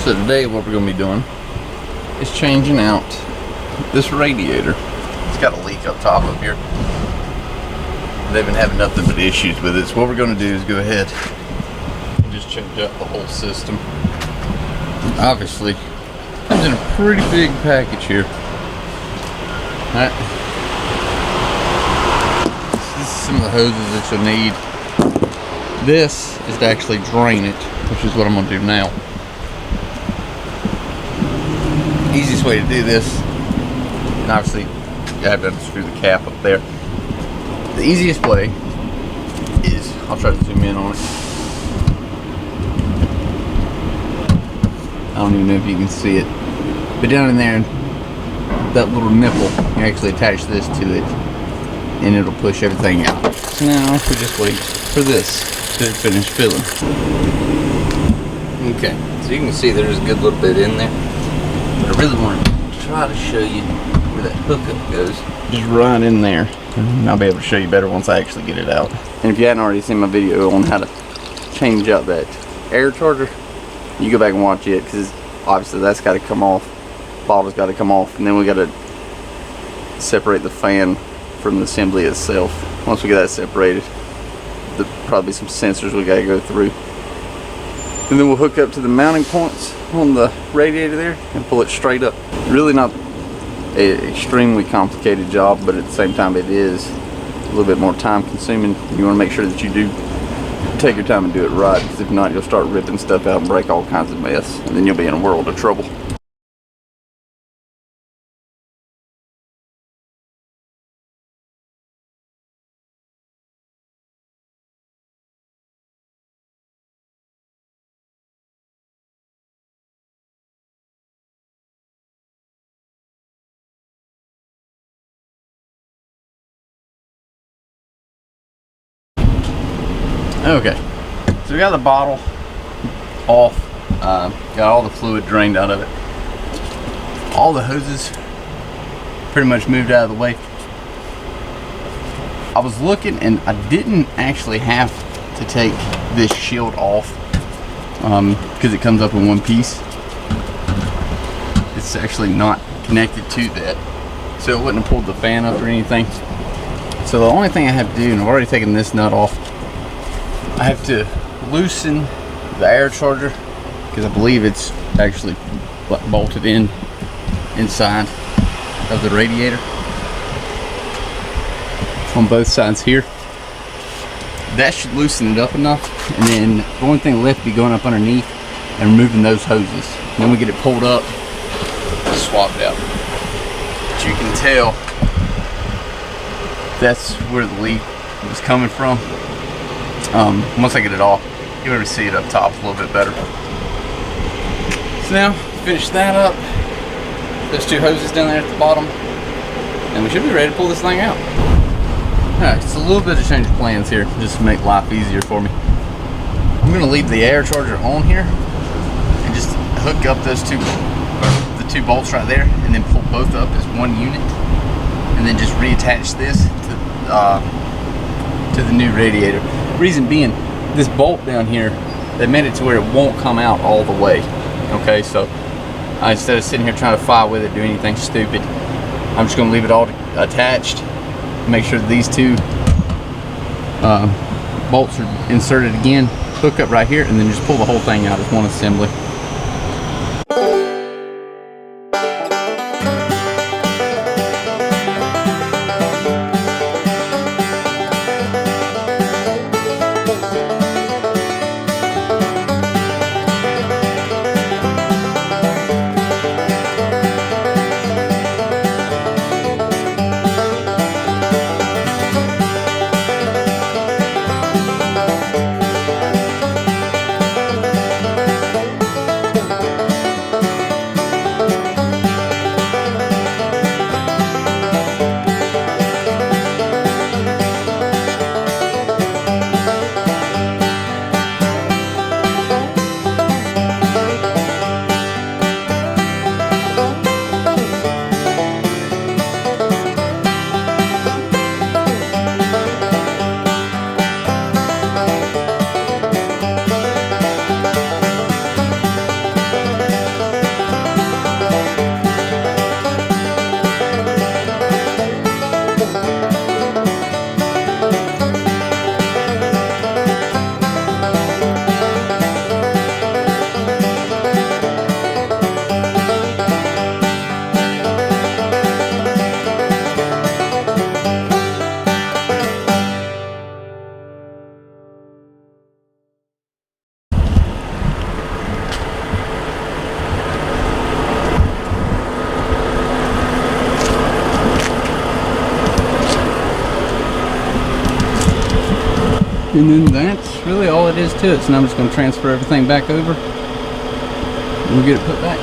So today what we're going to be doing is changing out this radiator. It's got a leak up top up here. They've been having nothing but issues with it. So what we're going to do is go ahead and just change out the whole system. Obviously, comes in a pretty big package here. Alright. This is some of the hoses that you'll need. This is to actually drain it, which is what I'm going to do now. Easiest way to do this, and obviously you have to unscrew the cap up there. The easiest way is, I'll try to zoom in on it. I don't even know if you can see it, but down in there, that little nipple, you actually attach this to it and it'll push everything out. So now we just wait for this to finish filling. Okay, so you can see there's a good little bit in there. But I really want to try to show you where that hookup goes. Just run in there, and I'll be able to show you better once I actually get it out. And if you hadn't already seen my video on how to change out that air charger, you go back and watch it, because obviously that's got to come off. Bottle's got to come off, and then we got to separate the fan from the assembly itself. Once we get that separated, there'll probably be some sensors we got to go through. And then we'll hook up to the mounting points on the radiator there and pull it straight up. Really not an extremely complicated job, but at the same time it is a little bit more time consuming. You want to make sure that you do take your time and do it right, because if not, you'll start ripping stuff out and break all kinds of mess, and then you'll be in a world of trouble. Okay, so we got the bottle off, got all the fluid drained out of it. All the hoses pretty much moved out of the way. I was looking and I didn't actually have to take this shield off because it comes up in one piece. It's actually not connected to that, so it wouldn't have pulled the fan up or anything. So the only thing I have to do, and I've already taken this nut off, I have to loosen the air charger, because I believe it's actually bolted in inside of the radiator on both sides here. That should loosen it up enough, and then the only thing left be going up underneath and removing those hoses. And then we get it pulled up, swapped out. But you can tell that's where the leak was coming from. Once I get it off, you'll be able to see it up top a little bit better. So now, finish that up. Those two hoses down there at the bottom, and we should be ready to pull this thing out. Alright, it's a little bit of change of plans here, just to make life easier for me. I'm going to leave the air charger on here, and just hook up those the two bolts right there, and then pull both up as one unit, and then just reattach this to the new radiator. Reason being, this bolt down here, they made it to where it won't come out all the way. Okay, so instead of sitting here trying to fight with it, do anything stupid, I'm just going to leave it all attached. Make sure that these two bolts are inserted again, hook up right here, and then just pull the whole thing out as one assembly. And then that's really all it is to it. So now I'm just going to transfer everything back over and we'll get it put back.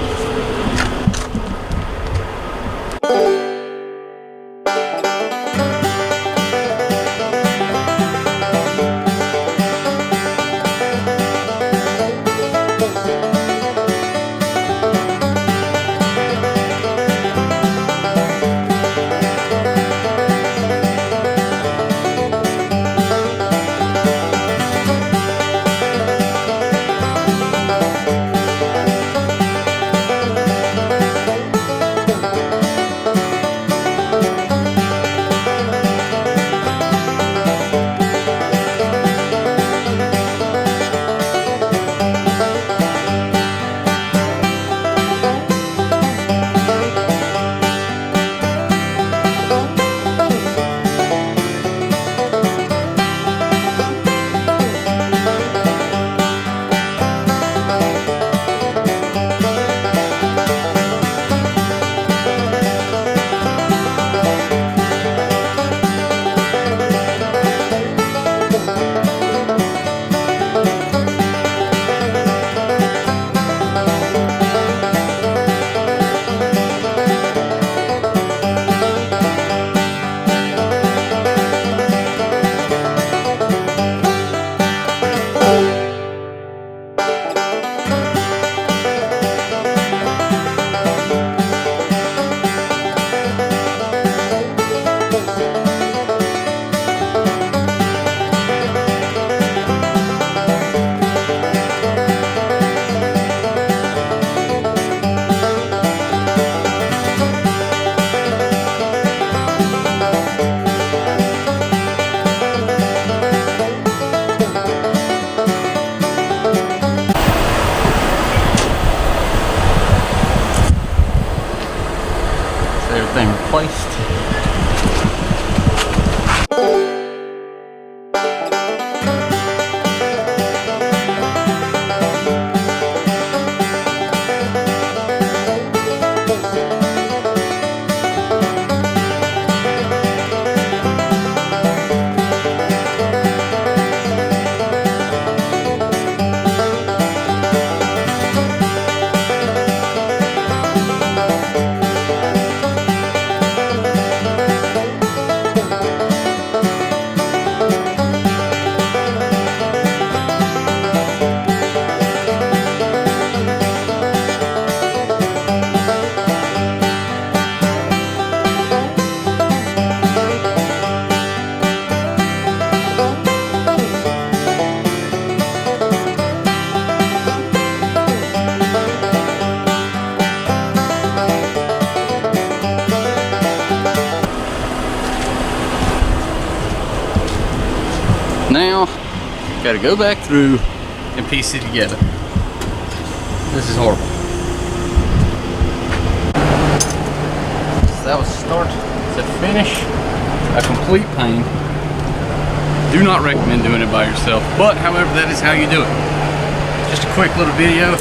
Everything replaced. Now, gotta go back through and piece it together. This is horrible. So that was start to finish, a complete pain. Do not recommend doing it by yourself, but however, that is how you do it. Just a quick little video.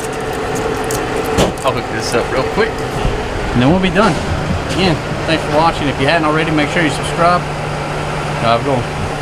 I'll hook this up real quick, and then we'll be done. Again, thanks for watching. If you hadn't already, make sure you subscribe. Have a good one.